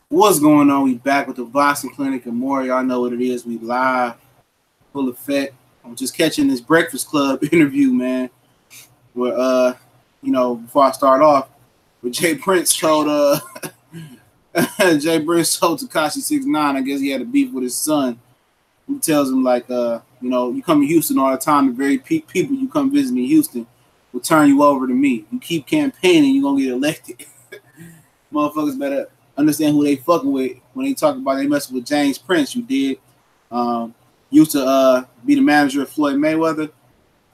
What's going on? We back with the Boxing Clinic and more. Y'all know what it is. We live, full effect. I'm just catching this Breakfast Club interview, man. Where before I start off, where Jay Prince told Jay Prince told Tekashi 6ix9ine, I guess he had a beef with his son. He tells him like, you come to Houston all the time. The very people you come visit in Houston will turn you over to me. You keep campaigning, you're gonna get elected. Motherfuckers better understand who they fucking with when they talk about they messing with James Prince. You did. Used to be the manager of Floyd Mayweather,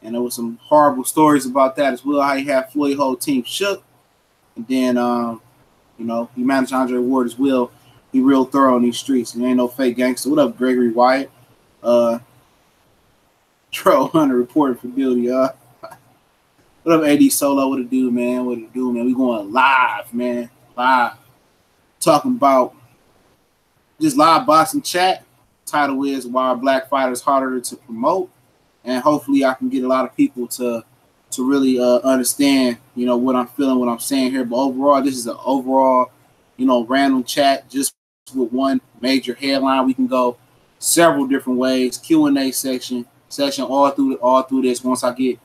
and there was some horrible stories about that as well. How he had Floyd's whole team shook, and then he managed Andre Ward as well. He real thorough in these streets. He ain't no fake gangster. What up, Gregory Wyatt? Troll Hunter reporting for Billy. What up, AD Solo? What it do, man? What it do, man? We going live, man. Live. Talking about just live boxing chat. Title is Why Are Black Fighters Harder to Promote? And hopefully I can get a lot of people to really understand, what I'm feeling, what I'm saying here. But overall, this is an overall, random chat just with one major headline. We can go several different ways. Q&A session all through this. Once I get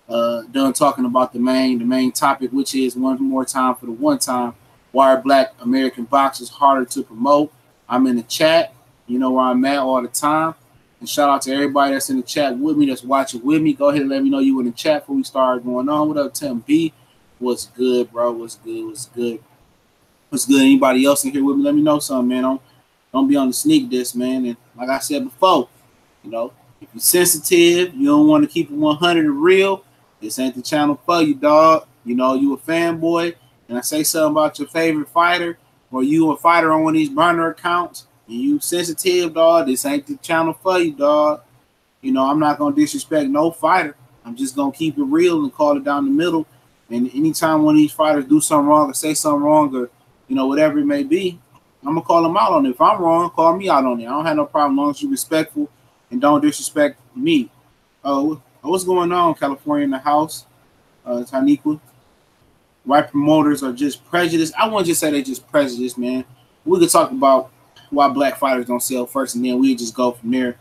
done talking about the main topic, which is one more time for the one time. Why are Black American boxers harder to promote? I'm in the chat. You know where I'm at all the time. And shout out to everybody that's in the chat with me, that's watching with me. Go ahead and let me know you in the chat before we start going on. What up, Tim B? What's good, bro? What's good? Anybody else in here with me? Let me know something, man. Don't be on the sneak diss, man. And like I said before, if you're sensitive, you don't want to keep it 100 real, this ain't the channel for you, dog. You a fanboy, and I say something about your favorite fighter, or you a fighter on one of these burner accounts, and you sensitive, dog, this ain't the channel for you, dog. I'm not going to disrespect no fighter. I'm just going to keep it real and call it down the middle. And anytime one of these fighters do something wrong or say something wrong or, whatever it may be, I'm going to call them out on it. If I'm wrong, call me out on it. I don't have no problem as long as you're respectful and don't disrespect me. What's going on, California in the house? Taniqua. White promoters are just prejudiced. I wouldn't just say they're just prejudiced, man. We could talk about why black fighters don't sell first, and then we just go from there.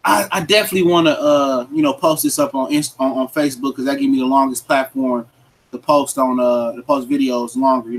I definitely want to, post this up on Facebook because that gives me the longest platform to post on to post videos longer.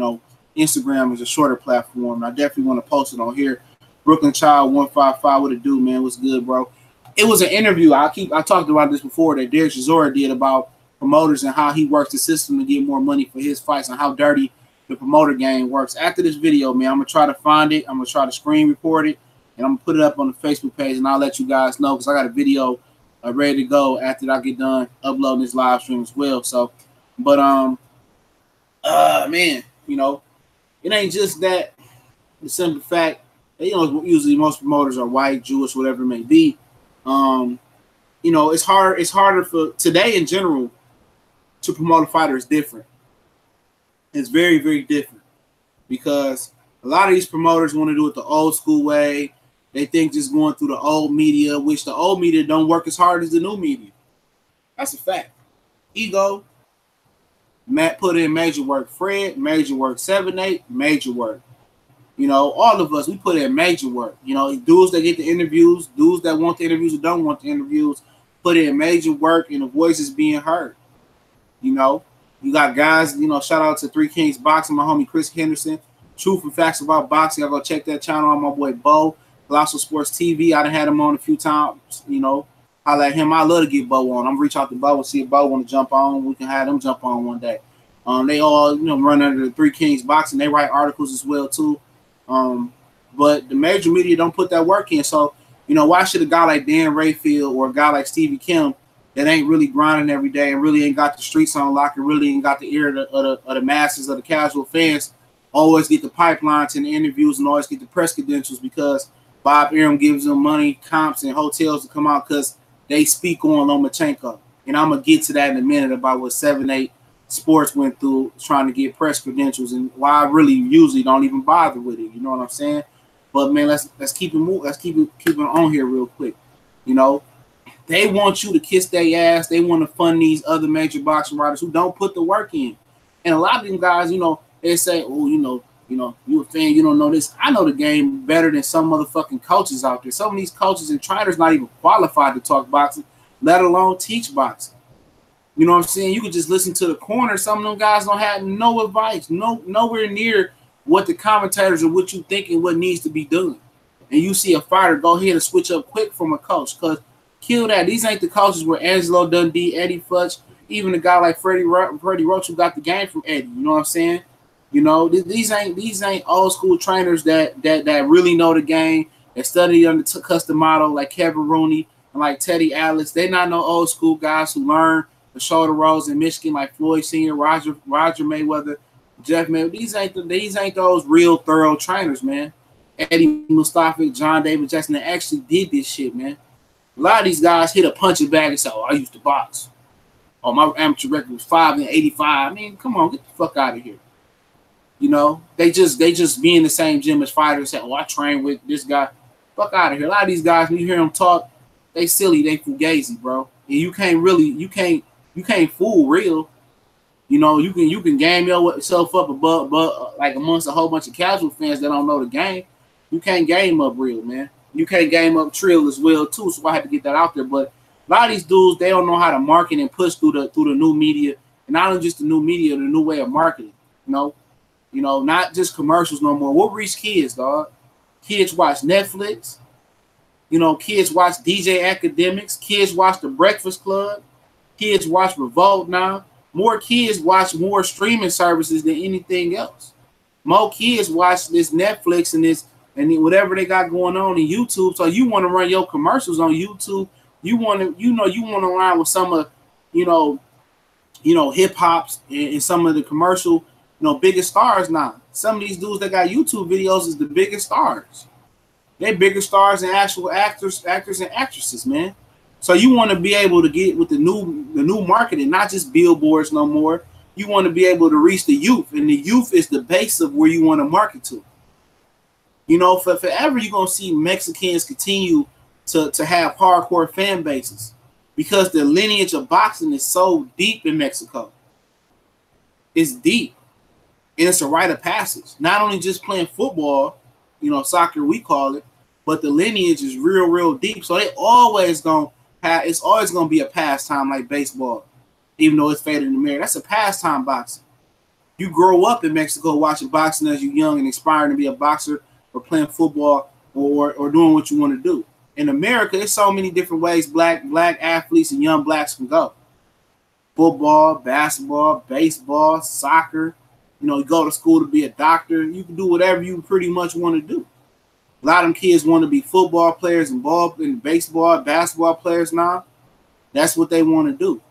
Instagram is a shorter platform. I definitely want to post it on here. Brooklyn Child 155, what it do, man? What's good, bro? It was an interview. I talked about this before that Derek Chisora did about promoters and how he works the system to get more money for his fights and how dirty the promoter game works. After this video, man, I'm gonna try to find it. I'm gonna try to screen record it, and I'm gonna put it up on the Facebook page, and I'll let you guys know because I got a video ready to go after I get done uploading this live stream as well. So, but man, it ain't just that. The simple fact that usually most promoters are white, Jewish, whatever it may be. It's hard. It's harder for today in general to promote a fighter is different. It's very, very different because a lot of these promoters want to do it the old school way. They think just going through the old media, which the old media don't work as hard as the new media. That's a fact. Ego, Matt put in major work. Fred, major work. 7-8, major work. All of us, we put in major work. Dudes that get the interviews, dudes that want the interviews or don't want the interviews, put in major work and the voice is being heard. You got guys, shout out to Three Kings Boxing, my homie Chris Henderson. Truth and Facts About Boxing. I'll go check that channel on my boy Bo. Colossal Sports TV. I done had him on a few times, holla at him. I love to get Bo on. I'm reach out to Bo and see if Bo want to jump on. We can have them jump on one day. They all, run under the Three Kings Boxing. They write articles as well, too. But the major media don't put that work in. So, why should a guy like Dan Rayfield or a guy like Stevie Kim that ain't really grinding every day and really ain't got the streets on lock and really ain't got the ear of the masses of the casual fans always get the pipelines and the interviews and always get the press credentials because Bob Arum gives them money, comps, and hotels to come out because they speak on Lomachenko. And I'm going to get to that in a minute about what 7-8 Sports went through trying to get press credentials and why I really usually don't even bother with it. You know what I'm saying? But, man, let's keep it moving. Let's keep it on here real quick. They want you to kiss their ass. They want to fund these other major boxing writers who don't put the work in. And a lot of them guys, they say, oh, You know, you a fan, you don't know this. I know the game better than some motherfucking coaches out there. Some of these coaches and trainers not even qualified to talk boxing, let alone teach boxing. You know what I'm saying? You could just listen to the corner. Some of them guys don't have no advice, nowhere near what the commentators or what you think and what needs to be done. And you see a fighter go ahead and switch up quick from a coach, because kill that. These ain't the coaches where Angelo Dundee, Eddie Futch, even a guy like Freddie Roach who got the game from Eddie. You know what I'm saying? You know, these ain't old school trainers that really know the game, that study under custom model like Kevin Rooney and like Teddy Atlas. They not no old school guys who learn the shoulder rolls in Michigan like Floyd Sr., Roger Mayweather, Jeff Mayweather. These ain't those real thorough trainers, man. Eddie Mustafa, John David Jackson, they actually did this shit, man. A lot of these guys hit a punching bag and say, "Oh, I used to box. Oh, my amateur record was 5-85." I mean, come on, get the fuck out of here. You know, they just be in the same gym as fighters. Say, "Oh, I train with this guy." Fuck out of here. A lot of these guys, when you hear them talk, they silly, they fugazi, bro. And you can't fool real. You know, you can game yourself up above like amongst a whole bunch of casual fans that don't know the game. You can't game up real, man. You can't game up trill as well too. So I had to get that out there. But a lot of these dudes, they don't know how to market and push through the new media, and not only just the new media, the new way of marketing. You know, not just commercials no more. What reach kids, dog? Kids watch Netflix. You know, kids watch DJ Academics. Kids watch The Breakfast Club. Kids watch Revolt now. More kids watch more streaming services than anything else. More kids watch this Netflix and whatever they got going on in YouTube. So you want to run your commercials on YouTube. You want to align with some of, hip hops and some of the commercial, biggest stars now. Some of these dudes that got YouTube videos is the biggest stars. They're bigger stars than actual actors and actresses, man. So you want to be able to get with the new marketing, not just billboards no more. You want to be able to reach the youth, and the youth is the base of where you want to market to. For forever you're gonna see Mexicans continue to have hardcore fan bases because the lineage of boxing is so deep in Mexico. It's deep, and it's a rite of passage. Not only just playing football, soccer we call it, but the lineage is real deep. So it's always gonna be a pastime like baseball, even though it's faded in America. That's a pastime, boxing. You grow up in Mexico watching boxing as you're young and aspiring to be a boxer or playing football or doing what you want to do. In America, there's so many different ways black athletes and young blacks can go. Football, basketball, baseball, soccer. You go to school to be a doctor. You can do whatever you pretty much want to do. A lot of them kids want to be football players and baseball, basketball players now. That's what they want to do.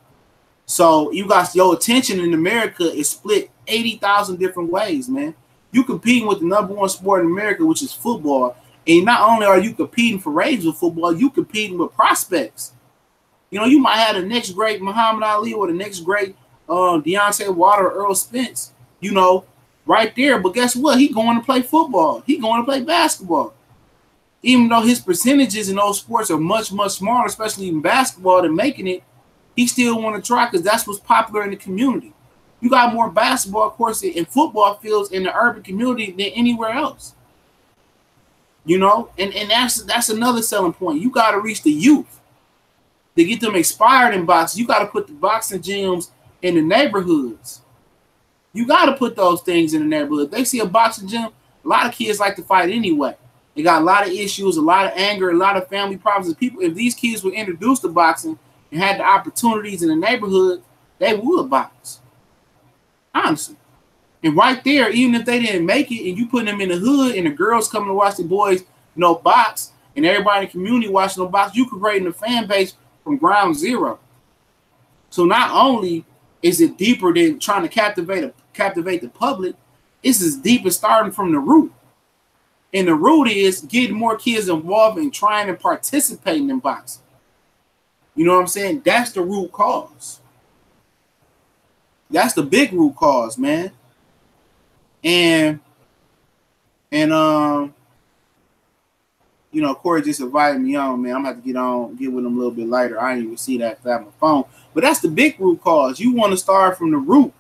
So you got your attention in America is split 80,000 different ways, man. You competing with the number one sport in America, which is football. And not only are you competing for ratings with football, you competing with prospects. You might have the next great Muhammad Ali or the next great Deontay Wilder or Earl Spence, right there. But guess what? He going to play football. He going to play basketball. Even though his percentages in those sports are much, much smaller, especially in basketball, than making it, he still want to try because that's what's popular in the community. You got more basketball courts and football fields in the urban community than anywhere else. And that's another selling point. You got to reach the youth to get them inspired in boxing. You got to put the boxing gyms in the neighborhoods. You got to put those things in the neighborhood. They see a boxing gym, a lot of kids like to fight anyway. They got a lot of issues, a lot of anger, a lot of family problems. If these kids were introduced to boxing and had the opportunities in the neighborhood, they would box. Honestly. And right there, even if they didn't make it and you put them in the hood and the girls coming to watch the boys, box, and everybody in the community watching them box, you creating a fan base from ground zero. So not only is it deeper than trying to captivate the public, it's as deep as starting from the root. And the root is getting more kids involved in trying and participating in boxing. You know what I'm saying? That's the root cause. That's the big root cause, man. And Corey just invited me on, man. I'm gonna have to get with him a little bit later. I didn't even see that on my phone. But that's the big root cause. You want to start from the root.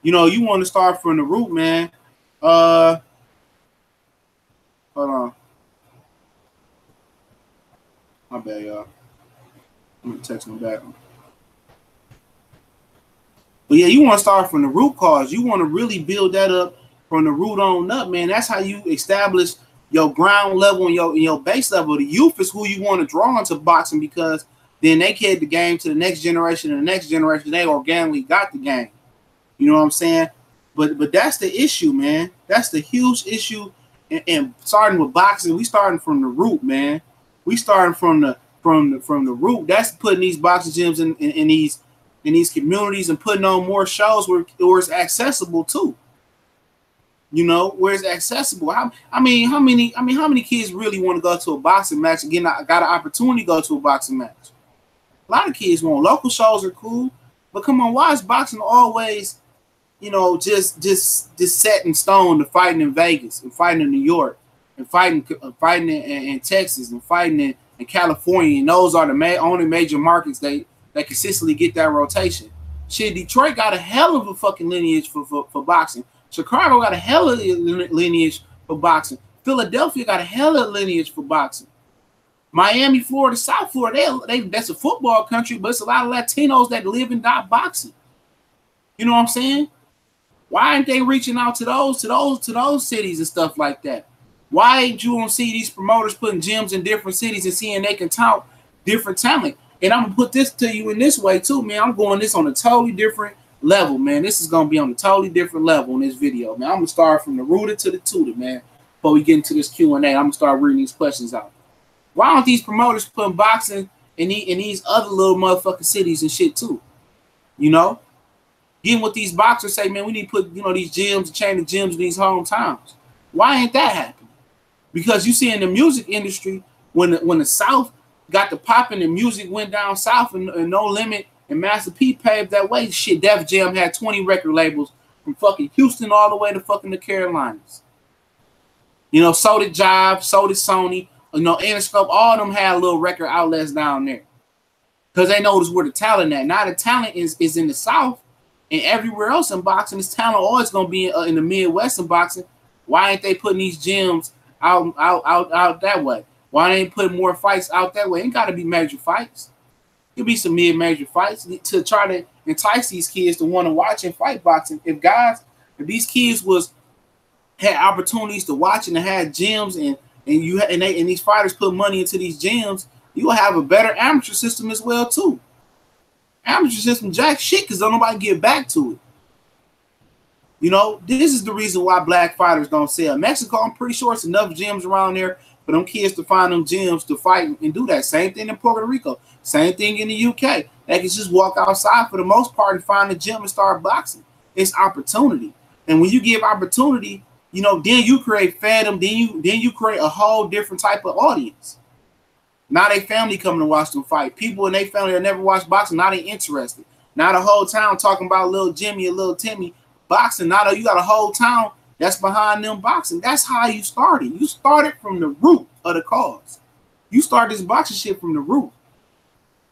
You want to start from the root, man. Hold on. My bad, y'all. I'm gonna text him back. But yeah, you want to start from the root cause. You want to really build that up from the root on up, man. That's how you establish your ground level and your base level. The youth is who you want to draw into boxing, because then they carry the game to the next generation, and the next generation, they organically got the game. You know what I'm saying? But that's the issue, man. That's the huge issue. And starting with boxing, we starting from the root, man. We starting from the root. That's putting these boxing gyms in these communities and putting on more shows where it's accessible too. You know, where it's accessible. How many kids really want to go to a boxing match and got an opportunity to go to a boxing match? A lot of kids want. Local shows are cool, but come on, why is boxing always, you know, just set in stone to fighting in Vegas and fighting in New York and fighting in Texas and fighting in California, and those are the only major markets that consistently get that rotation. Shit, Detroit got a hell of a fucking lineage for boxing. Chicago got a hell of a lineage for boxing. Philadelphia got a hell of a lineage for boxing. Miami, Florida, South Florida, that's a football country, but it's a lot of Latinos that live and die boxing. You know what I'm saying? Why ain't they reaching out to those cities and stuff like that? Why ain't you gonna see these promoters putting gyms in different cities and seeing they can tout different talent? And I'm gonna put this to you in this way too, man. I'm going this on a totally different level, man. This is gonna be on a totally different level in this video, man. I'm gonna start from the rooted to the tutor, man. Before we get into this Q&A, I'm gonna start reading these questions out. Why aren't these promoters putting boxing in these other little motherfucking cities and shit too? You know, getting what these boxers say, man. We need to put, you know, these gyms, chain of gyms in these hometowns. Why ain't that happening? Because you see in the music industry, when the South got the popping and music went down south, and No Limit and Master P paved that way. Shit, Def Jam had 20 record labels from fucking Houston all the way to fucking the Carolinas. You know, so did Jive, so did Sony, you know, Interscope, all of them had little record outlets down there. Because they noticed where the talent at. Now the talent is in the South, and everywhere else in boxing, this talent always gonna be in the Midwest in boxing. Why ain't they putting these gyms out that way? Why ain't putting more fights out that way? Ain't got to be major fights. Could be some mid-major fights to try to entice these kids to want to watch and fight boxing. If these kids had opportunities to watch and had gyms and these fighters put money into these gyms, you will have a better amateur system as well too. Amateur system jack shit because don't nobody get back to it. You know, this is the reason why black fighters don't sell. Mexico, I'm pretty sure it's enough gyms around there for them kids to find them gyms to fight and do that. Same thing in Puerto Rico. Same thing in the UK. They can just walk outside for the most part and find a gym and start boxing. It's opportunity. And when you give opportunity, you know, then you create fandom, then you create a whole different type of audience. Now they family coming to watch them fight. People in their family that never watched boxing, now they interested. Now the whole town talking about little Jimmy and little Timmy boxing. Now you got a whole town that's behind them boxing. That's how you started. You started from the root of the cause. You started this boxing shit from the root.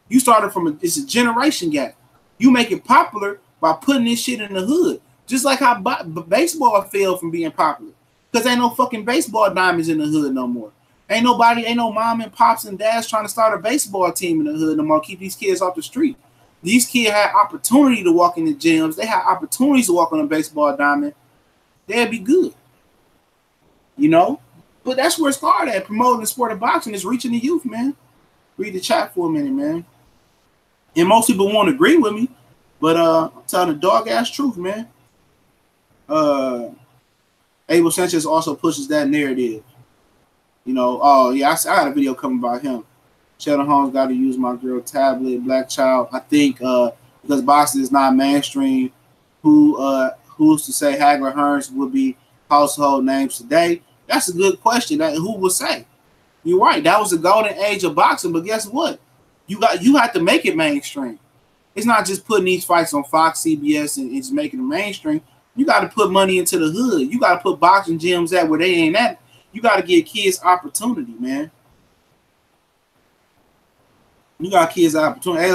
You started from it's a generation gap. You make it popular by putting this shit in the hood. Just like how baseball failed from being popular. Because ain't no fucking baseball diamonds in the hood no more. Ain't no mom and pops and dads trying to start a baseball team in the hood no more. Keep these kids off the street. These kids had opportunity to walk in the gyms. They had opportunities to walk on a baseball diamond. They'd be good. You know? But that's where it started at. Promoting the sport of boxing is reaching the youth, man. Read the chat for a minute, man. And most people won't agree with me, but I'm telling the dog-ass truth, man. Abel Sanchez also pushes that narrative. You know, oh, yeah, I got a video coming about him. Sheldon Holmes got to use my girl tablet, Black Child. I think because boxing is not mainstream, who's to say Hagler Hearns would be household names today? That's a good question. Who would say? You're right. That was the golden age of boxing, but guess what? You have to make it mainstream. It's not just putting these fights on Fox, CBS, and just making them mainstream. You got to put money into the hood. You got to put boxing gyms at where they ain't at. You got to give kids opportunity, man. You got kids opportunity.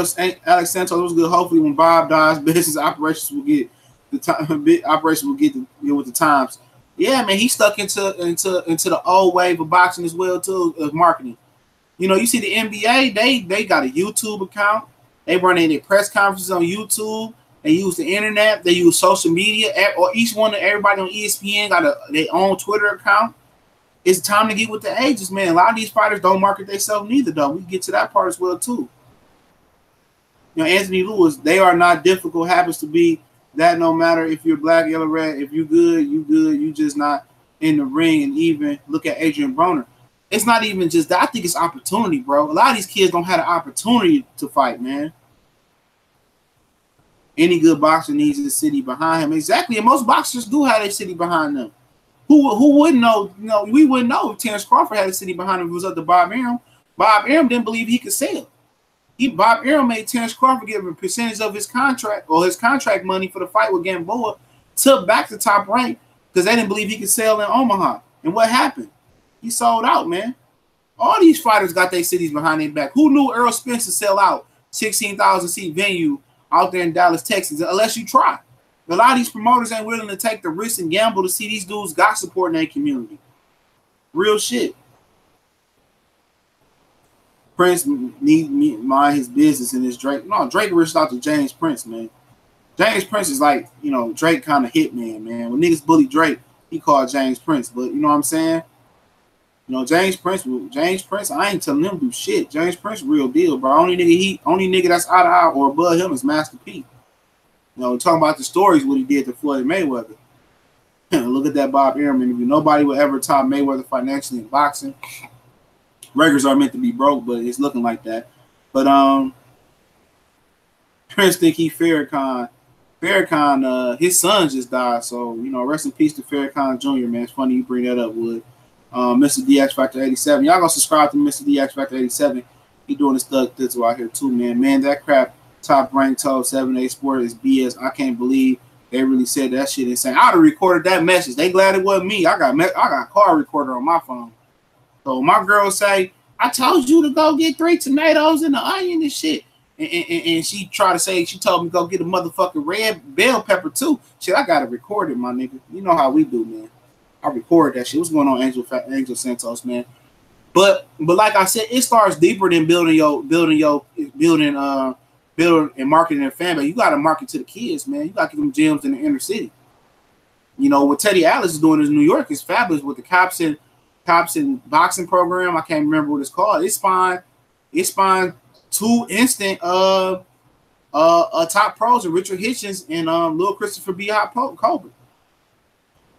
Alex Santos was good. Hopefully, when Bob dies, business operations will get the time. Operations will get with the times. Yeah, man, he stuck into the old wave of boxing as well too, of marketing. You know, you see the NBA, they got a YouTube account. They run their press conferences on YouTube. They use the internet. They use social media. Or each one of everybody on ESPN got their own Twitter account. It's time to get with the ages, man. A lot of these fighters don't market themselves neither, though. We get to that part as well too. You know, Anthony Lewis, they are not difficult. Happens to be that no matter if you're black, yellow, red, if you good, you good. You just not in the ring. And even look at Adrian Broner. It's not even just that. I think it's opportunity, bro. A lot of these kids don't have the opportunity to fight, man. Any good boxer needs a city behind him. Exactly. And most boxers do have a city behind them. Who wouldn't know? You know, we wouldn't know if Terrence Crawford had a city behind him if it was up to Bob Arum. Bob Arum didn't believe he could sell. Bob Arum made Terrence Crawford give a percentage of his contract or his contract money for the fight with Gamboa, took back to Top Rank because they didn't believe he could sell in Omaha. And what happened? He sold out, man. All these fighters got their cities behind their back. Who knew Errol Spence would sell out 16,000 seat venue out there in Dallas, Texas, unless you try? A lot of these promoters ain't willing to take the risk and gamble to see these dudes got support in their community. Real shit. Prince need me mind his business and his Drake. No, Drake reached out to James Prince, man. James Prince is like, you know, Drake kind of hitman, man. When niggas bully Drake, he called James Prince. But you know what I'm saying? You know, James Prince, I ain't telling him do shit. James Prince, real deal, bro. Only nigga that's out of eye or above him is Master P. You know, talking about the stories what he did to Floyd Mayweather. Look at that Bob Arum interview. Nobody will ever top Mayweather financially in boxing. Records are meant to be broke, but it's looking like that. But Prince think he Farrakhan. Farrakhan, his son just died, so you know, rest in peace to Farrakhan Jr. Man, it's funny you bring that up, Wood. Mr. DX Factor 87. Y'all gonna subscribe to Mr. DX Factor 87. He doing his thug thizzle out here too, man. Man, that crap Top Rank told 7A Sport is BS. I can't believe they really said that shit insane. I'd have recorded that message. They glad it wasn't me. I got car recorder on my phone. So my girl say, I told you to go get 3 tomatoes and an onion and shit. And she tried to say, she told me to go get a motherfucking red bell pepper too. Shit, I got to record it, my nigga. You know how we do, man. I recorded that shit. What's going on, Angel Santos, man? But like I said, it starts deeper than building and marketing and fan base. You got to market to the kids, man. You got to give them gyms in the inner city. You know what Teddy Atlas is doing in New York is fabulous with the cops and boxing program. I can't remember what it's called. It spawned 2 instant top pros and Richard Hitchens and Lil Christopher B. Hot Colbert.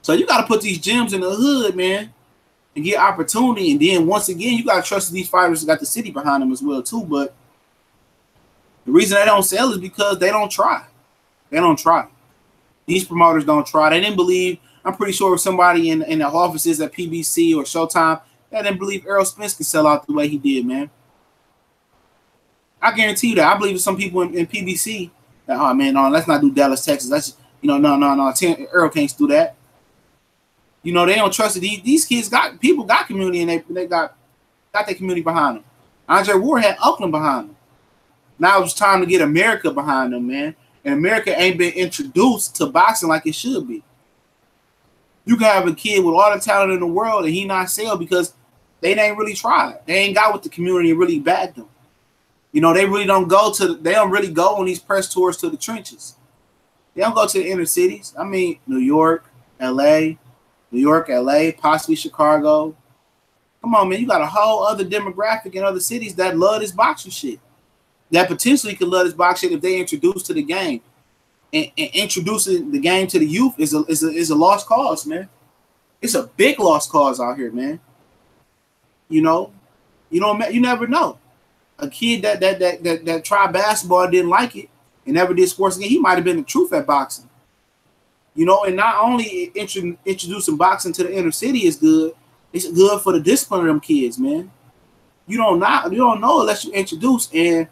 So you got to put these gyms in the hood, man, and get opportunity. And then once again, you got to trust these fighters that got the city behind them as well too. But the reason they don't sell is because they don't try. They don't try. These promoters don't try. They didn't believe. I'm pretty sure if somebody in the offices at PBC or Showtime, they didn't believe Errol Spence could sell out the way he did, man. I guarantee you that. I believe some people in PBC that, oh man, no, let's not do Dallas, Texas. That's no. Errol can't do that. You know, they don't trust it. These kids got community and they got their community behind them. Andre Ward had Oakland behind him. Now it's time to get America behind them, man. And America ain't been introduced to boxing like it should be. You can have a kid with all the talent in the world and he not sell because they ain't really tried. They ain't got with the community and really backed them. You know, they really don't really go on these press tours to the trenches. They don't go to the inner cities. I mean, New York, LA, possibly Chicago. Come on, man. You got a whole other demographic in other cities that love this boxing shit. That potentially could love this boxing shit if they introduce to the game. And introducing the game to the youth is a lost cause, man. It's a big lost cause out here, man. You know, you never know. A kid that tried basketball and didn't like it and never did sports again, he might have been the truth at boxing. You know, and not only introducing boxing to the inner city is good, it's good for the discipline of them kids, man. You don't know unless you introduce. And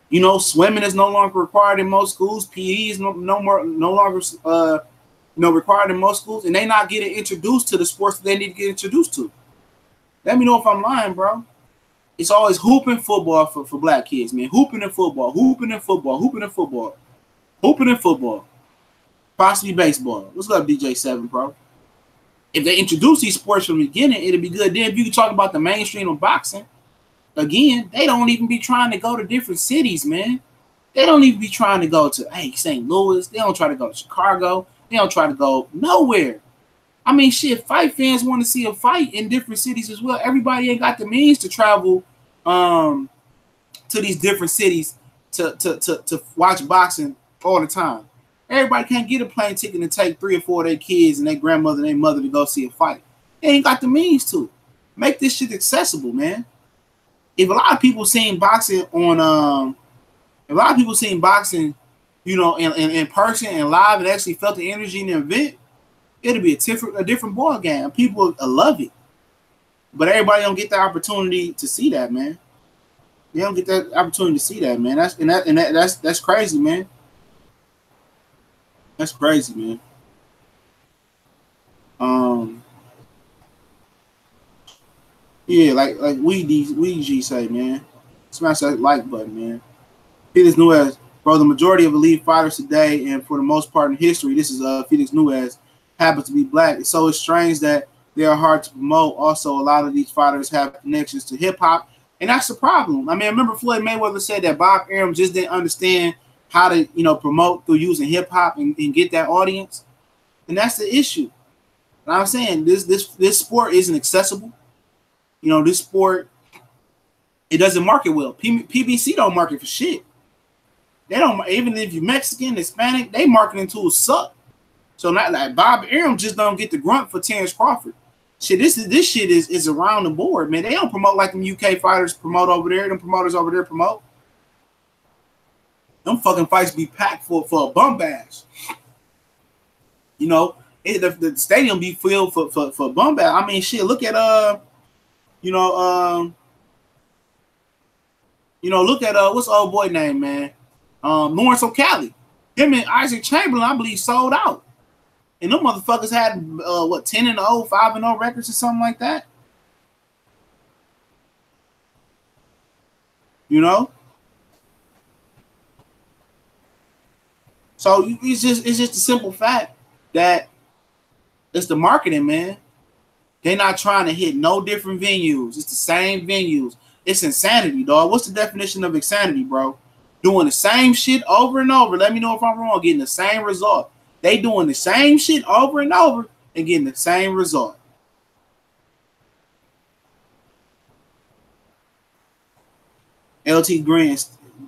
you know, swimming is no longer required in most schools. PE is no longer required in most schools, and they not getting introduced to the sports that they need to get introduced to. Let me know if I'm lying, bro. It's always hooping football for black kids, man. Hooping and football. Possibly baseball. What's up, DJ7, bro? If they introduce these sports from the beginning, it'll be good. Then if you talk about the mainstream of boxing, again, they don't even be trying to go to different cities, man. They don't even be trying to go to St. Louis. They don't try to go to Chicago. They don't try to go nowhere. I mean, shit, fight fans want to see a fight in different cities as well. Everybody ain't got the means to travel to these different cities to watch boxing all the time. Everybody can't get a plane ticket and take 3 or 4 of their kids and their grandmother and their mother to go see a fight. They ain't got the means to. Make this shit accessible, man. If a lot of people seen boxing on you know, in person and live and actually felt the energy in the event, it'll be a different ball game. People love it. But everybody don't get the opportunity to see that, man. They don't get that opportunity to see that, man. That's crazy, man. That's crazy, man. Yeah, like Weezy say, man. Smash that like button, man. Felix Nuez, bro, the majority of elite fighters today, and for the most part in history, this is Felix Nuez, happens to be black. So it's strange that they are hard to promote. Also, a lot of these fighters have connections to hip hop, and that's the problem. I mean, I remember Floyd Mayweather said that Bob Arum just didn't understand how to, you know, promote through using hip hop and get that audience, and that's the issue. You know what I'm saying, this sport isn't accessible. You know, this sport, it doesn't market well. PBC don't market for shit. They don't, even if you're Mexican, Hispanic, they marketing tools suck. So not like Bob Arum just don't get the grunt for Terrence Crawford. Shit, this shit is around the board, man. They don't promote like them UK fighters promote over there. Them promoters over there promote. Them fucking fights be packed for a bum bash. You know, the stadium be filled for bum bash. I mean, shit. Look at look at what's the old boy name, man? Lawrence O'Callaghan. Him and Isaac Chamberlain, I believe, sold out. And them motherfuckers had 10-0, 5-0 records or something like that. You know? So it's just a simple fact that it's the marketing, man. They're not trying to hit no different venues. It's the same venues. It's insanity, dog. What's the definition of insanity, bro? Doing the same shit over and over. Let me know if I'm wrong. Getting the same result. They doing the same shit over and over and getting the same result. LT Green,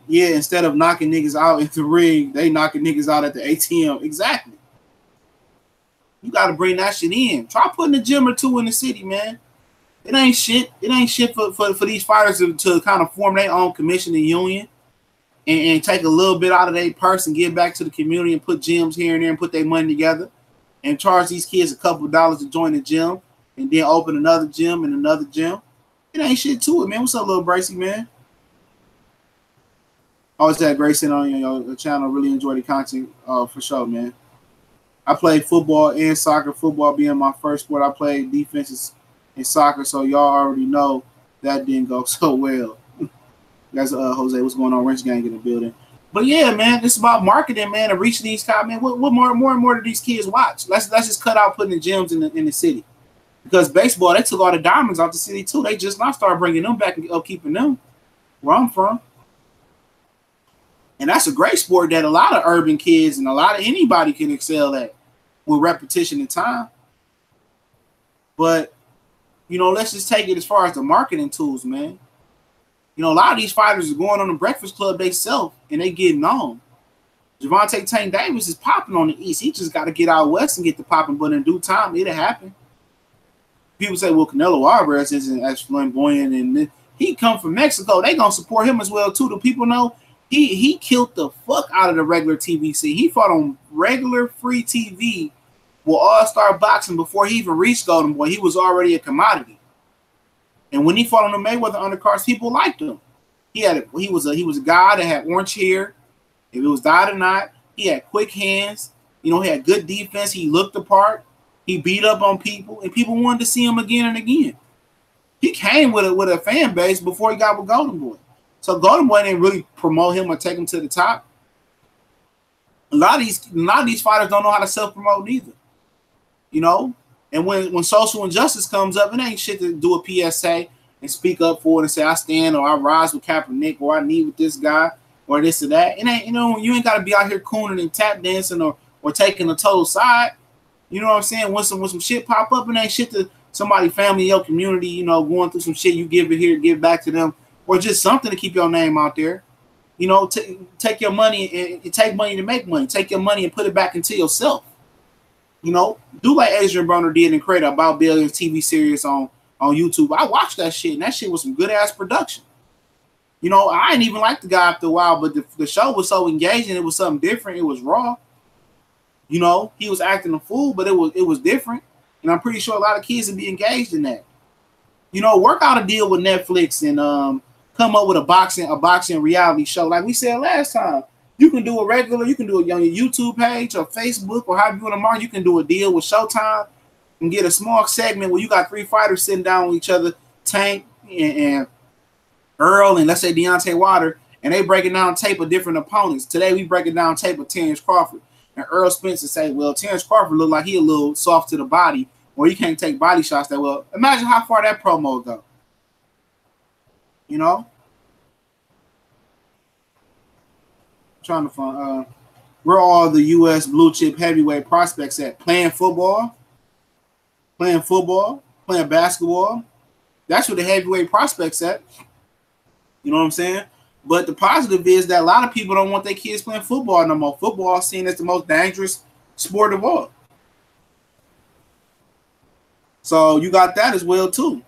yeah, instead of knocking niggas out in the ring, they knocking niggas out at the ATM. Exactly. You got to bring that shit in. Try putting a gym or two in the city, man. It ain't shit. It ain't shit for these fighters to kind of form their own commission and union and take a little bit out of their purse and give back to the community and put gyms here and there and put their money together and charge these kids a couple of dollars to join the gym and then open another gym and another gym. It ain't shit to it, man. What's up, little Bracy, man? Always had Grayson on your channel. Really enjoy the content for sure, man. I played football and soccer. Football being my first sport. I played defenses in soccer, so y'all already know that didn't go so well. That's Jose. What's going on? Wrench Gang in the building. But yeah, man, it's about marketing, man, and reaching these guys, man. What more and more do these kids watch? Let's just cut out putting the gyms in the city, because baseball, they took all the diamonds out the city too. They just now start bringing them back and keeping them where I'm from. And that's a great sport that a lot of urban kids and a lot of anybody can excel at with repetition and time. But, you know, let's just take it as far as the marketing tools, man. You know, a lot of these fighters are going on the Breakfast Club themselves and they getting on. Gervonta Tank Davis is popping on the East. He just got to get out West and get the popping, but in due time, it'll happen. People say, well, Canelo Alvarez isn't as flamboyant, and he come from Mexico. They going to support him as well, too. Do people know? He killed the fuck out of the regular TV scene. He fought on regular free TV with All-Star Boxing before he even reached Golden Boy. He was already a commodity. And when he fought on the Mayweather undercards, people liked him. He was a guy that had orange hair. If it was dyed or not, he had quick hands. You know, he had good defense. He looked the part. He beat up on people, and people wanted to see him again and again. He came with a fan base before he got with Golden Boy. So Golden Boy didn't really promote him or take him to the top. A lot of these fighters don't know how to self-promote neither. You know? And when social injustice comes up, it ain't shit to do a PSA and speak up for it and say I stand or I rise with Kaepernick or I knee with this guy or this or that. It ain't, you ain't got to be out here cooning and tap dancing or taking a total side. You know what I'm saying? When some shit pop up, it ain't shit to somebody, family, your community, going through some shit, you give it here, give back to them, or just something to keep your name out there. Take your money and take money to make money. Take your money and put it back into yourself. Do like Adrian Broner did and create a About Billions TV series on YouTube. I watched that shit, and that shit was some good ass production. I didn't even like the guy after a while, but the show was so engaging. It was something different. It was raw. He was acting a fool, but it was different. And I'm pretty sure a lot of kids would be engaged in that. Work out a deal with Netflix and come up with a boxing reality show. Like we said last time, you can do it on your YouTube page or Facebook or however you want to market. You can do a deal with Showtime and get a small segment where you got 3 fighters sitting down with each other, Tank and Earl and let's say Deontay Wilder, and they breaking down tape of different opponents. Today we breaking down tape of Terrence Crawford. And Earl Spencer say, well, Terrence Crawford look like he a little soft to the body or he can't take body shots that well. Imagine how far that promo go. Trying to find where all the U.S. blue chip heavyweight prospects at? Playing football, playing basketball. That's where the heavyweight prospects at. You know what I'm saying? But the positive is that a lot of people don't want their kids playing football no more. Football is seen as the most dangerous sport of all. So you got that as well too.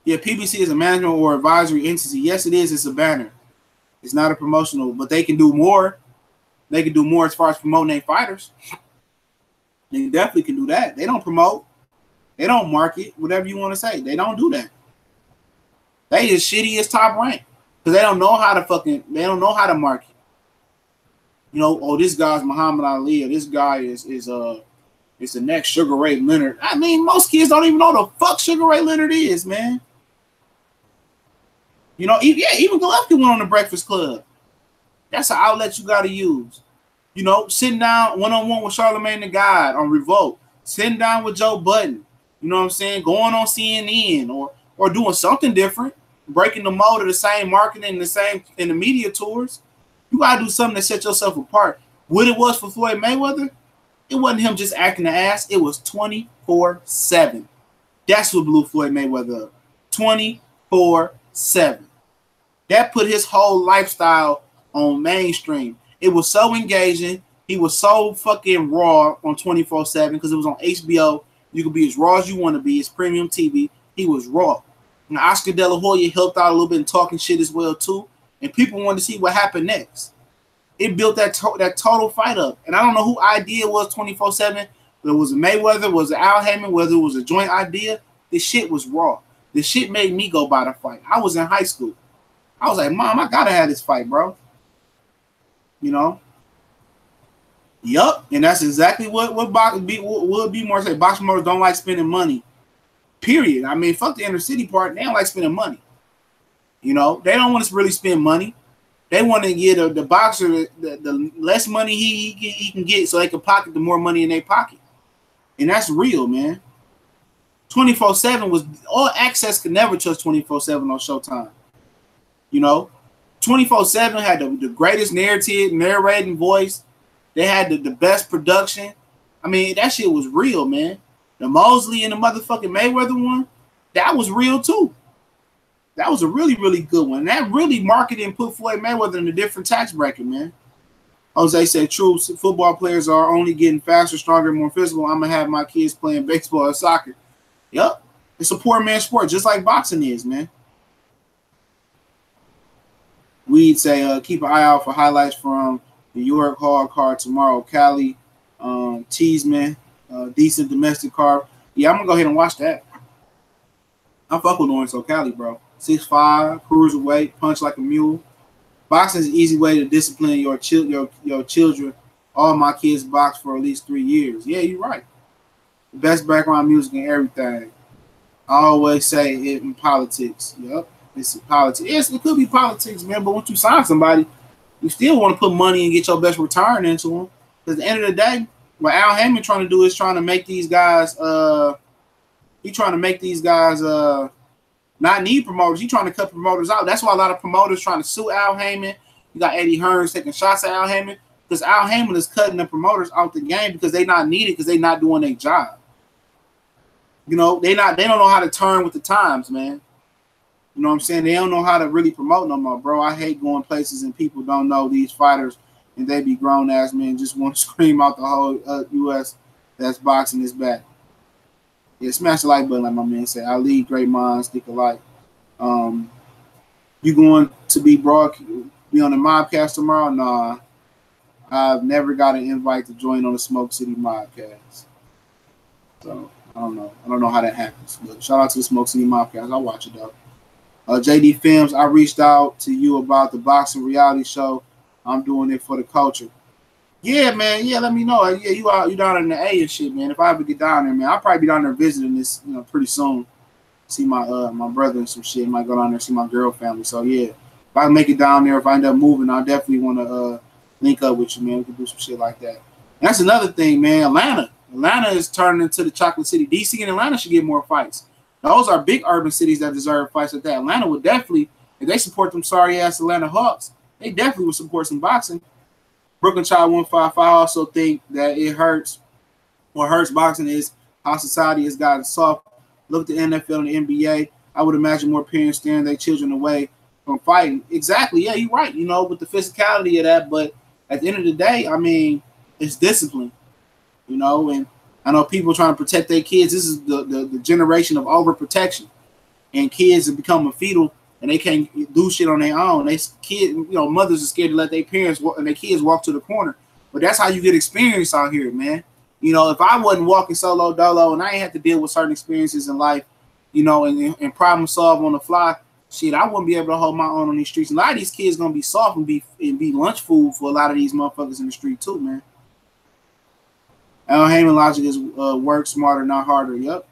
Yeah, PBC is a management or advisory entity. Yes, it is. It's a banner. It's not a promotional, but they can do more. They can do more as far as promoting their fighters. They definitely can do that. They don't promote. They don't market, whatever you want to say. They don't do that. They as shitty as Top Rank because they don't know how to market. This guy's Muhammad Ali, or this guy is the next Sugar Ray Leonard. I mean, most kids don't even know the fuck Sugar Ray Leonard is, man. Even Golovkin went on the Breakfast Club. That's an outlet you got to use. Sitting down one-on-one with Charlamagne the God on Revolt, sitting down with Joe Budden, you know what I'm saying, going on CNN or doing something different, breaking the mold of the same marketing, in the media tours. You got to do something to set yourself apart. What it was for Floyd Mayweather, it wasn't him just acting the ass. It was 24/7. That's what blew Floyd Mayweather up. 24/7. That put his whole lifestyle on mainstream. It was so engaging. He was so fucking raw on 24/7 because it was on HBO. You could be as raw as you want to be. It's premium TV. He was raw. And Oscar De La Hoya helped out a little bit in talking shit as well too. And people wanted to see what happened next. It built that total fight up. And I don't know who idea was 24/7. Whether it was a Mayweather, was it Al Heyman, whether it was a joint idea. This shit was raw. This shit made me go buy the fight. I was in high school. I was like, Mom, I gotta have this fight, bro. Yup. And that's exactly what would be more say. Box promoters don't like spending money. Period. I mean, fuck the inner city part. They don't like spending money. They don't want to really spend money. They want to get the boxer the less money he can get so they can pocket the more money in their pocket. And that's real, man. 24/7 was all access could never touch 24/7 on Showtime. 24/7 had the greatest narrating voice. They had the best production. I mean, that shit was real, man. The Mosley and the motherfucking Mayweather one, that was real too. That was a really, really good one. And that really marketed and put Floyd Mayweather in a different tax bracket, man. Jose said, true, football players are only getting faster, stronger, more physical. I'm going to have my kids playing baseball or soccer. Yep. It's a poor man's sport, just like boxing is, man. We'd say keep an eye out for highlights from the York Hall card tomorrow. Cali, Cheeseman, decent domestic card. Yeah, I'm going to go ahead and watch that. I fuck with Lawrence O'Cali, bro. 6'5", cruiserweight, punch like a mule. Boxing is an easy way to discipline your children. All my kids box for at least 3 years. Yeah, you're right. The best background music and everything. I always say it in politics. Yep, it's politics. Yes, it could be politics, man, but once you sign somebody, you still want to put money and get your best return into them. Because at the end of the day, what Al Heyman trying to do is trying to make these guys not need promoters. He's trying to cut promoters out. That's why a lot of promoters trying to sue Al Heyman. You got Eddie Hearns taking shots at Al Heyman because Al Heyman is cutting the promoters out the game because they not needed because they not doing their job. You know, they don't know how to turn with the times, man. You know what I'm saying? They don't know how to really promote no more, bro. I hate going places and people don't know these fighters and they be grown ass men just want to scream out the whole U.S. that's boxing is back. Yeah, smash the like button, like my man said. I lead great minds think alike. You going to be on the Mobcast tomorrow? Nah, I've never got an invite to join on the Smoke City Mobcast. So I don't know how that happens. But shout out to the Smoke City Mobcast. I'll watch it though. JD Films, I reached out to you about the boxing reality show. I'm doing it for the culture. Yeah, man. Yeah, let me know. Yeah, you down in the A and shit, man. If I ever get down there, man, I'll probably be down there visiting this, pretty soon. See my my brother and some shit. Might go down there see my girl family. So yeah, if I make it down there, if I end up moving, I definitely want to link up with you, man. We can do some shit like that. And that's another thing, man. Atlanta is turning into the Chocolate City. DC and Atlanta should get more fights. Those are big urban cities that deserve fights like that. Atlanta would definitely, if they support them sorry ass Atlanta Hawks, they definitely would support some boxing. Brooklyn Child 155 also think that it hurts. What hurts boxing is how society has gotten soft. Look at the NFL and the NBA. I would imagine more parents steering their children away from fighting. Exactly. Yeah, you're right. With the physicality of that. But at the end of the day, I mean, it's discipline. And I know people trying to protect their kids. This is the generation of overprotection. And kids have become a fetal and they can't do shit on their own. Mothers are scared to let their parents and their kids walk to the corner. But that's how you get experience out here, man. If I wasn't walking solo dolo and I ain't had to deal with certain experiences in life, and problem solve on the fly, shit, I wouldn't be able to hold my own on these streets. And a lot of these kids gonna be soft and be lunch food for a lot of these motherfuckers in the street too, man. Al Heyman logic is work smarter, not harder. Yep.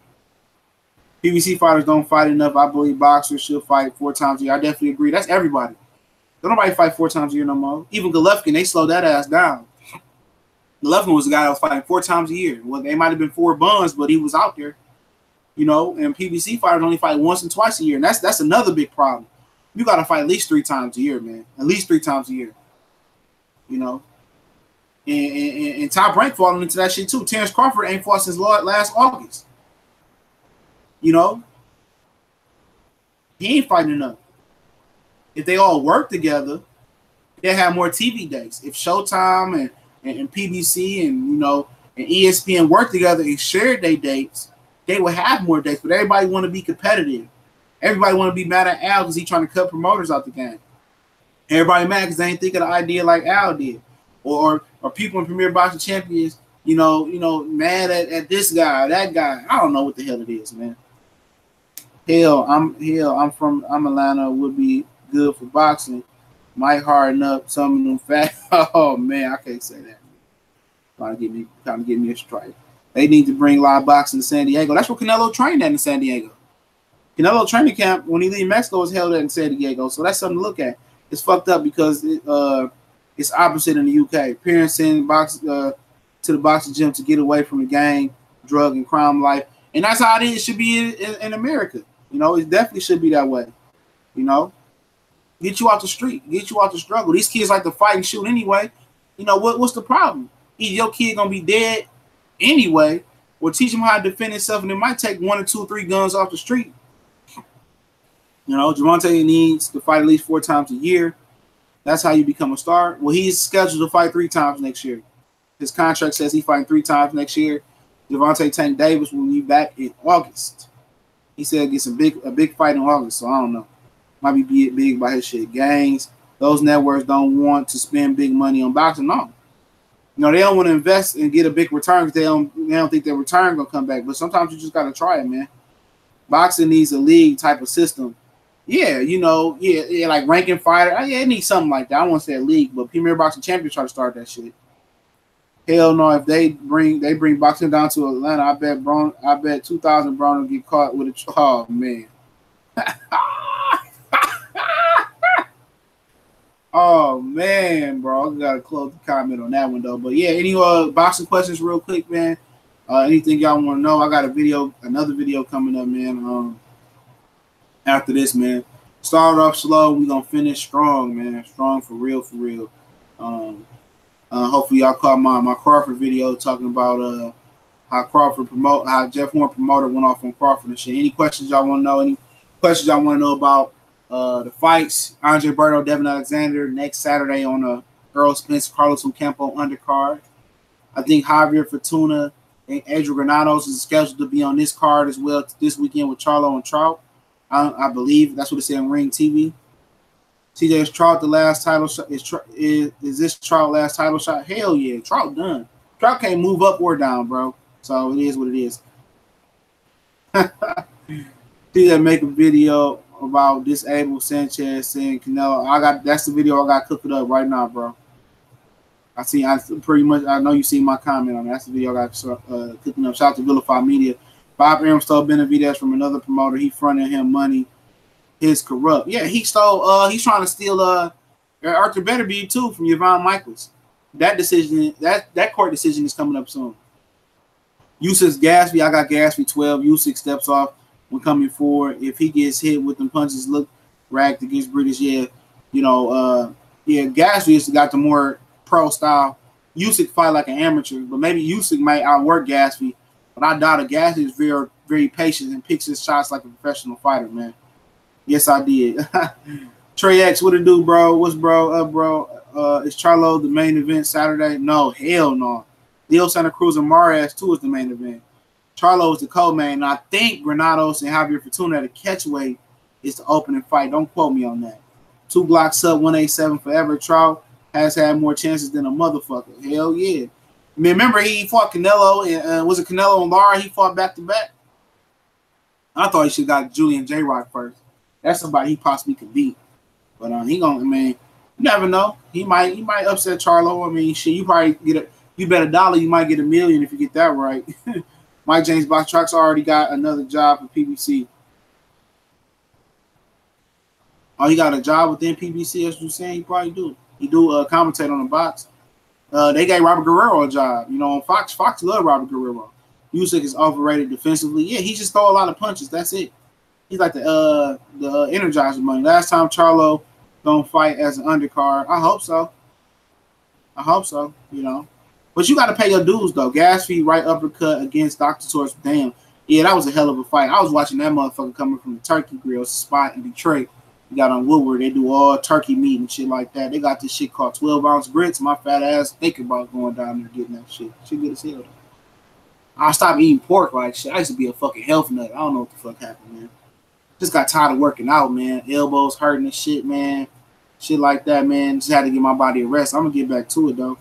PBC fighters don't fight enough. I believe boxers should fight 4 times a year. I definitely agree. That's everybody. Don't nobody fight 4 times a year no more. Even Golovkin, they slowed that ass down. Golovkin was the guy that was fighting 4 times a year. Well, they might have been 4 buns, but he was out there. And PBC fighters only fight once and twice a year. And that's another big problem. You got to fight at least 3 times a year, man. At least 3 times a year. And Top Rank falling into that shit too. Terrence Crawford ain't fought since last August. He ain't fighting enough. If they all work together, they'll have more TV days. If Showtime and PBC and ESPN work together and share their dates, they will have more dates. But everybody want to be competitive. Everybody want to be mad at Al because he's trying to cut promoters out the game. Everybody mad because they ain't think of the idea like Al did. Or people in Premier Boxing Champions, mad at this guy, that guy. I don't know what the hell it is, man. I'm Atlanta, would be good for boxing. Might harden up some of them fat. Oh man, I can't say that. Trying to get me a strike. They need to bring live boxing to San Diego. That's where Canelo trained at in San Diego. Canelo training camp when he leave Mexico was held at in San Diego. So that's something to look at. It's fucked up because it's opposite in the UK. Parents send to the boxing gym to get away from the gang, drug, and crime life. And that's how it should be in America. It definitely should be that way. Get you out the street. Get you out the struggle. These kids like to fight and shoot anyway. What's the problem? Either your kid going to be dead anyway or teach him how to defend himself, and it might take 1 or 2 or 3 guns off the street. Gervonta needs to fight at least 4 times a year. That's how you become a star. Well, he's scheduled to fight 3 times next year. His contract says he's fighting 3 times next year. Gervonta Tank Davis will be back in August. He said gets a big fight in August, so I don't know. Might be big by his shit. Gangs, those networks don't want to spend big money on boxing. No. They don't want to invest and get a big return because they don't think their return gonna come back. But sometimes you just gotta try it, man. Boxing needs a league type of system. Yeah, like ranking fighter. Yeah, it needs something like that. I don't want to say a league, but Premier Boxing Champions try to start that shit. Hell no, if they bring boxing down to Atlanta, I bet 2,000 Braun will get caught with a. Oh man. Oh man, bro, I gotta close the comment on that one though. But yeah, any boxing questions real quick, man. Anything y'all want to know? I got another video coming up, man. After this, man. Started off slow, we gonna finish strong, man. Strong for real, for real. Hopefully y'all caught my Crawford video talking about how Jeff Horn promoter went off on Crawford and shit. Any questions y'all want to know? Any questions y'all want to know about the fights? Andre Berto, Devin Alexander next Saturday on Earl Spence, Carlos Ocampo undercard. I think Javier Fortuna and Adrian Granados is scheduled to be on this card as well this weekend with Charlo and Trout. I believe that's what it said on Ring TV. TJ, is Trout the last title shot? Is this Trout last title shot? Hell yeah, Trout done. Trout can't move up or down, bro. So it is what it is. TJ make a video about disabled Sanchez saying Canelo. That's the video I got cooking up right now, bro. I know you seen my comment on that. That's the video I got cooking up. Shout out to Vilify Media. Bob Arum stole Benavidez from another promoter. He fronted him money. His corrupt. Yeah, he stole. He's trying to steal Arthur Beterbiev too from Yvonne Michaels. That decision, that court decision is coming up soon. Usyk Gatsby, I got Gatsby 12. Usyk steps off when coming forward. If he gets hit with them punches, look racked against British. Yeah, Gatsby has got the more pro style. Usyk fight like an amateur, but maybe Usyk might outwork Gatsby. But I doubt it. Gatsby is very, very patient and picks his shots like a professional fighter, man. Yes, I did. Trey X, what it do, bro? What's bro? Bro. Is Charlo the main event Saturday? No, hell no. Leo Santa Cruz and Mares too is the main event. Charlo is the co-main. And I think Granados and Javier Fortuna at a catchweight is the opening fight. Don't quote me on that. 2 Glocks up, 187 forever. Trout has had more chances than a motherfucker. Hell yeah. I mean, remember he fought Canelo and was it Canelo and Lara? He fought back to back. I thought he should have got Julian J. Rock first. That's somebody he possibly could beat. But you never know. He might upset Charlo. I mean, shit, you probably you bet $1, you might get $1 million if you get that right. Mike James Box Trucks already got another job for PBC. Oh, he got a job within PBC, as you're saying? He probably do. He do commentate on the box. They gave Robert Guerrero a job. On Fox. Fox love Robert Guerrero. Usyk is overrated defensively. Yeah, he just throw a lot of punches. That's it. He's like the Energizer money. Last time Charlo don't fight as an undercard. I hope so. But you got to pay your dues, though. Gatsby right uppercut against Dr. Torres. Damn. Yeah, that was a hell of a fight. I was watching that motherfucker coming from the Turkey Grill spot in Detroit. We got on Woodward. They do all turkey meat and shit like that. They got this shit called 12-ounce grits. My fat ass thinking about going down there getting that shit. Shit good as hell, though. I stopped eating pork like shit. I used to be a fucking health nut. I don't know what the fuck happened, man. Just got tired of working out, man. Elbows hurting and shit, man. Shit like that, man. Just had to give my body a rest. I'm going to get back to it, though.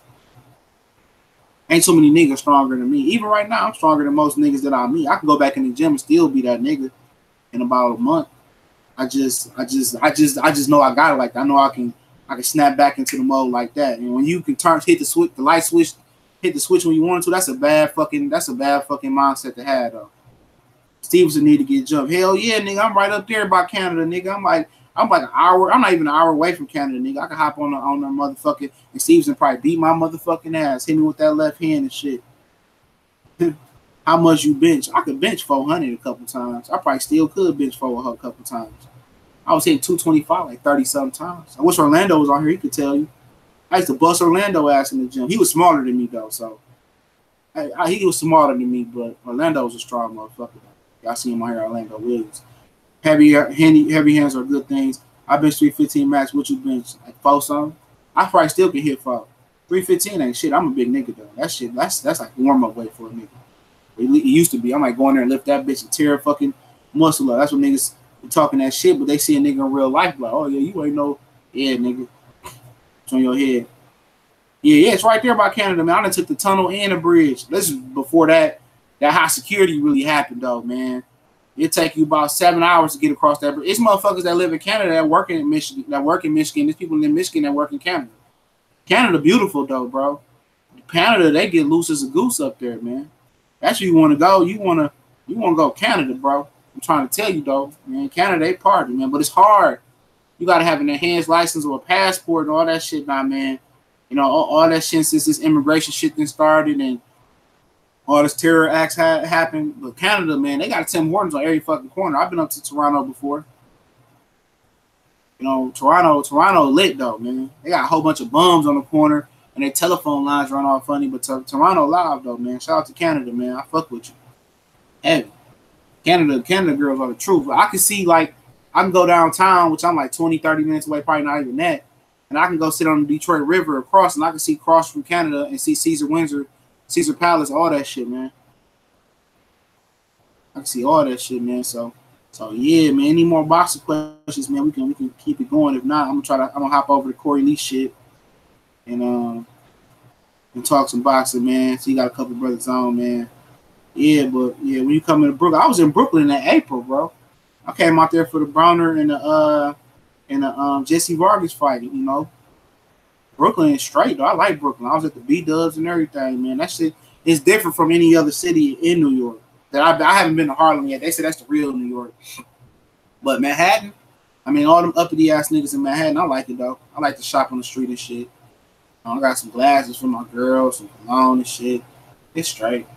Ain't too many niggas stronger than me. Even right now, I'm stronger than most niggas that I meet. I can go back in the gym and still be that nigga in about a month. I just know I got it like that. I know I can snap back into the mode like that. And when you can hit the switch, the light switch, hit the switch when you want to, that's a bad fucking mindset to have, though. Stevenson need to get jumped. Hell yeah, nigga. I'm right up there by Canada, nigga. I'm like an hour. I'm not even an hour away from Canada, nigga. I can hop on the motherfucking, and Stevenson probably beat my motherfucking ass. Hit me with that left hand and shit. How much you bench? I could bench 400 a couple times. I probably still could bench 400 a couple times. I was hitting 225 like 30-something times. I wish Orlando was on here. He could tell you. I used to bust Orlando ass in the gym. He was smaller than me, though, so. He was smaller than me, but Orlando was a strong motherfucker. Y'all see him on here, Orlando Williams. Heavy hands are good things. I bench 315 max. What you bench? Like 4 something? I probably still can hit 4. 315 ain't shit. I'm a big nigga, though. That shit, that's like warm-up weight for a nigga. It used to be. I'm like going there and lift that bitch and tear a fucking muscle up. That's what niggas be talking that shit, but they see a nigga in real life like, oh, yeah, you ain't no, yeah, nigga. It's on your head. Yeah, it's right there by Canada, man. I done took the tunnel and the bridge. This is before that high security really happened, though, man. It take you about 7 hours to get across that bridge. It's motherfuckers that live in Canada that work in Michigan. There's people in Michigan that work in Canada. Canada beautiful, though, bro. Canada, they get loose as a goose up there, man. That's where you want to go. You want to go Canada, bro. I'm trying to tell you, though, man. Canada, they party, man. But it's hard. You gotta have an enhanced license or a passport and all that shit now, man. You know, all that shit since this immigration shit then started and all this terror acts happened. But Canada, man, they got Tim Hortons on every fucking corner. I've been up to Toronto before. You know, Toronto lit though, man. They got a whole bunch of bums on the corner and their telephone lines run all funny. But Toronto live though, man. Shout out to Canada, man. I fuck with you. Heavy. Canada girls are the truth. I can see, like, I can go downtown, which I'm like 20, 30 minutes away, probably not even that. And I can go sit on the Detroit River across, and I can see cross from Canada and see Caesar Windsor, Caesar Palace, all that shit, man. I can see all that shit, man. So yeah, man. Any more boxing questions, man? We can keep it going. If not, I'm gonna hop over to Corey Lee shit and talk some boxing, man. So you got a couple brothers on, man. Yeah, but yeah, when you come into Brooklyn, I was in Brooklyn in April, bro. I came out there for the Browner and the Jesse Vargas fight, you know. Brooklyn is straight, though. I like Brooklyn. I was at the B-Dubs and everything, man. That shit is different from any other city in New York. That I haven't been to Harlem yet. They say that's the real New York. But Manhattan, I mean, all them uppity-ass niggas in Manhattan, I like it, though. I like to shop on the street and shit. I got some glasses for my girls, some cologne and shit. It's straight.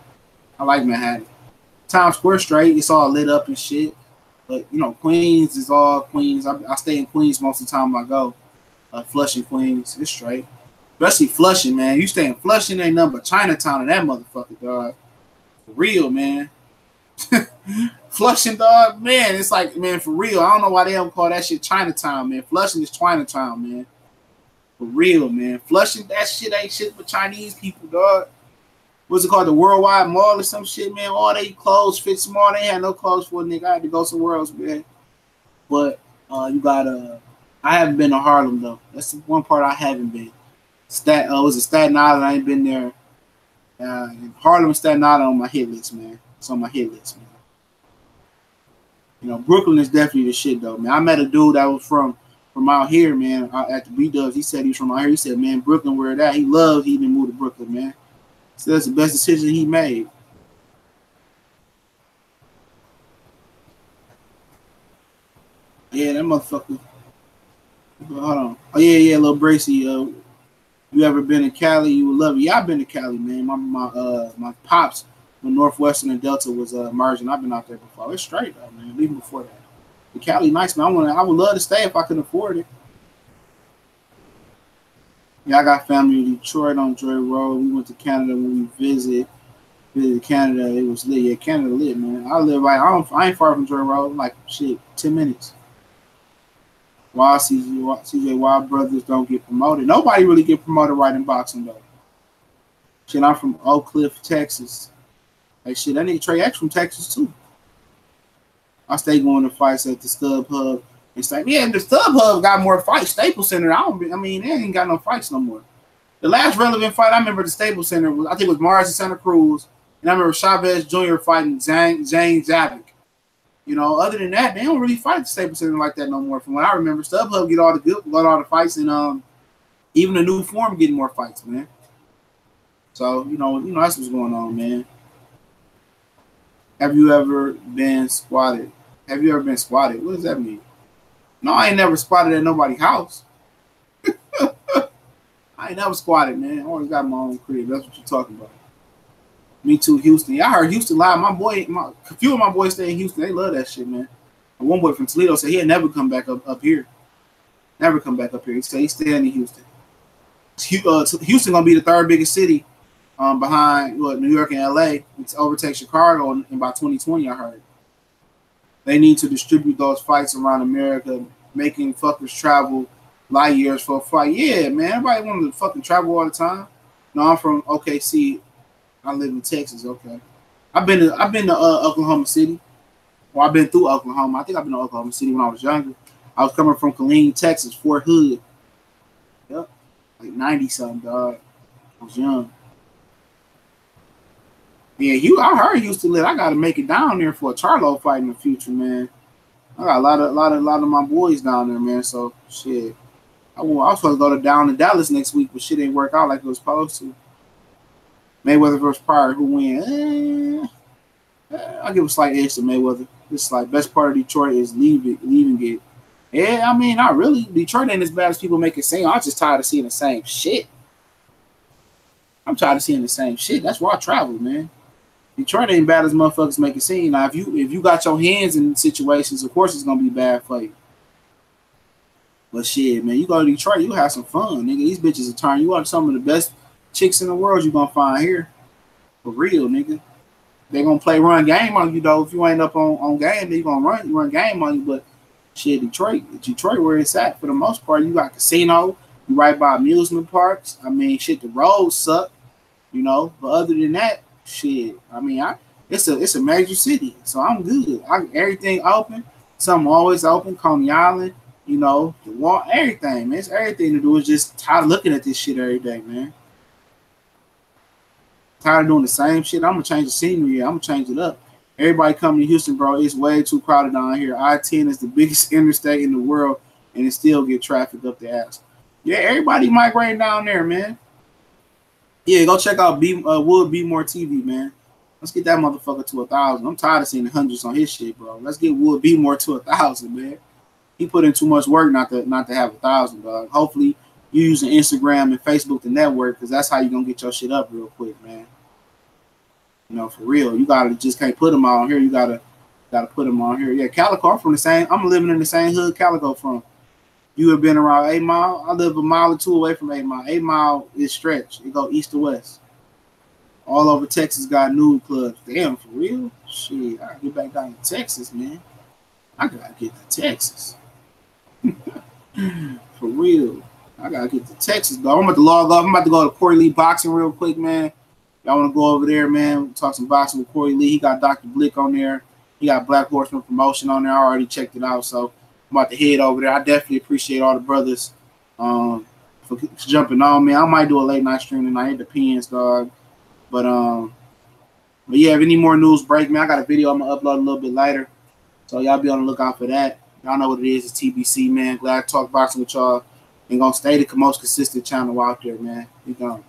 I like Manhattan. Times Square straight. It's all lit up and shit. But, you know, Queens is all Queens. I stay in Queens most of the time I go. Flushing, Queens. It's straight. Especially Flushing, man. You stay in Flushing, ain't nothing but Chinatown in that motherfucker, dog. For real, man. Flushing, dog, man. It's like, man, for real. I don't know why they don't call that shit Chinatown, man. Flushing is Chinatown, man. For real, man. Flushing, that shit ain't shit but Chinese people, dog. What's it called? The Worldwide Mall or some shit, man. All they clothes fit small. They had no clothes for a nigga. I had to go somewhere else, man. But you got I haven't been to Harlem though. That's the one part I haven't been. Was it Staten Island? I ain't been there. Harlem and Staten Island on my hit list, man. It's on my hit list, man. You know, Brooklyn is definitely the shit though, man. I met a dude that was from out here, man. At the B-Dubs, he said he was from out here. He said, man, Brooklyn, where that? He loved. He didn't move to Brooklyn, man. So that's the best decision he made. Yeah, that motherfucker. Hold on. Oh yeah, little Bracy. You ever been to Cali? You would love it. Yeah, I've been to Cali, man. My pops when Northwestern and Delta was merging. I've been out there before. It's straight though, man. Even before that, the Cali nice, man. I would love to stay if I could afford it. Yeah, I got family in Detroit on Joy Road. We went to Canada when we visited Canada. It was lit. Yeah, Canada lit, man. I live like I ain't far from Joy Road. Like shit, 10 minutes. Why CJ brothers don't get promoted? Nobody really get promoted right in boxing though. Shit, I'm from Oak Cliff, Texas. Like shit, that nigga Trey X from Texas too. I stay going to fights at the StubHub. It's like, yeah, the StubHub got more fights. Staples Center, they ain't got no fights no more. The last relevant fight I remember the Staples Center was, I think it was Mars and Santa Cruz, and I remember Chavez Jr. fighting Zane Zabic. You know, other than that, they don't really fight the Staples Center like that no more. From what I remember, StubHub got all the fights, and even the new form getting more fights, man. So you know that's what's going on, man. Have you ever been squatted? What does that mean? No, I ain't never squatted at nobody's house. I ain't never squatted, man. I always got my own crib. That's what you're talking about. Me too, Houston. Yeah, I heard Houston live. A few of my boys stay in Houston. They love that shit, man. One boy from Toledo said he'll never come back up here. Never come back up here. He said he's staying in Houston. Houston gonna be the third biggest city behind New York and LA. It's overtake Chicago in by 2020, I heard. They need to distribute those fights around America, making fuckers travel light years for a fight. Yeah, man. Everybody want to fucking travel all the time. No, I'm from OKC. I live in Texas. Okay, I've been to Oklahoma City. Well, I've been through Oklahoma. I think I've been to Oklahoma City when I was younger. I was coming from Killeen, Texas, Fort Hood. Yep, like 90-something, dog. I was young. Yeah, I heard Houston lit. I got to make it down there for a Charlo fight in the future, man. I got a lot of my boys down there, man. So shit, I was supposed to go down to Dallas next week, but shit didn't work out like it was supposed to. Mayweather versus Pryor, who win? I'll give a slight edge to Mayweather. It's like best part of Detroit is leaving it, Yeah, I mean, not really. Detroit ain't as bad as people make it seem. I'm just tired of seeing the same shit. I'm tired of seeing the same shit. That's why I travel, man. Detroit ain't bad as motherfuckers make it seem. Now, if you got your hands in situations, of course it's gonna be bad for you. But shit, man, you go to Detroit, you have some fun, nigga. These bitches will turn you out. Some of the best chicks in the world you gonna find here. For real, nigga. They gonna play run game on you though. If you ain't up on game, they gonna run game on you. But shit, Detroit where it's at for the most part. You got casino, you right by amusement parks. I mean, shit, the roads suck, you know. But other than that, shit, I mean, it's a major city, so I'm good. Everything open, something always open. Coney Island, you know, the wall, everything, man. It's everything to do. It's just tired of looking at this shit every day, man. Tired of doing the same shit. I'm gonna change the scenery. I'm gonna change it up. Everybody coming to Houston, bro. It's way too crowded down here. I-10 is the biggest interstate in the world, and it still get traffic up the ass. Yeah, everybody migrating down there, man. Yeah, go check out Wood Be More TV, man. Let's get that motherfucker to 1,000. I'm tired of seeing the hundreds on his shit, bro. Let's get Wood Be More to 1,000, man. He put in too much work not to have 1,000, dog. Hopefully, you using Instagram and Facebook to network, because that's how you gonna get your shit up real quick, man. You know, for real. You gotta just can't put them on here. You gotta put them on here. Yeah, Calico, I'm from the same. I'm living in the same hood Calico from. You have been around 8 Mile. I live a mile or two away from 8 Mile. 8 Mile is stretch. It go east to west. All over Texas got nude clubs. Damn, for real? Shit, I gotta get back down to Texas, man. I gotta get to Texas. For real. I gotta get to Texas, dog. I'm about to log off. I'm about to go to Corey Lee Boxing real quick, man. Y'all want to go over there, man? Talk some boxing with Corey Lee. He got Dr. Blick on there. He got Black Horseman Promotion on there. I already checked it out, so I'm about to head over there. I definitely appreciate all the brothers for jumping on me. I might do a late night stream tonight. It depends, dog. But yeah, if any more news break, man, I got a video I'm gonna upload a little bit later, so y'all be on the lookout for that. Y'all know what it is. It's TBC, man. Glad to talk boxing with y'all. And gonna stay the most consistent channel out there, man. We gone.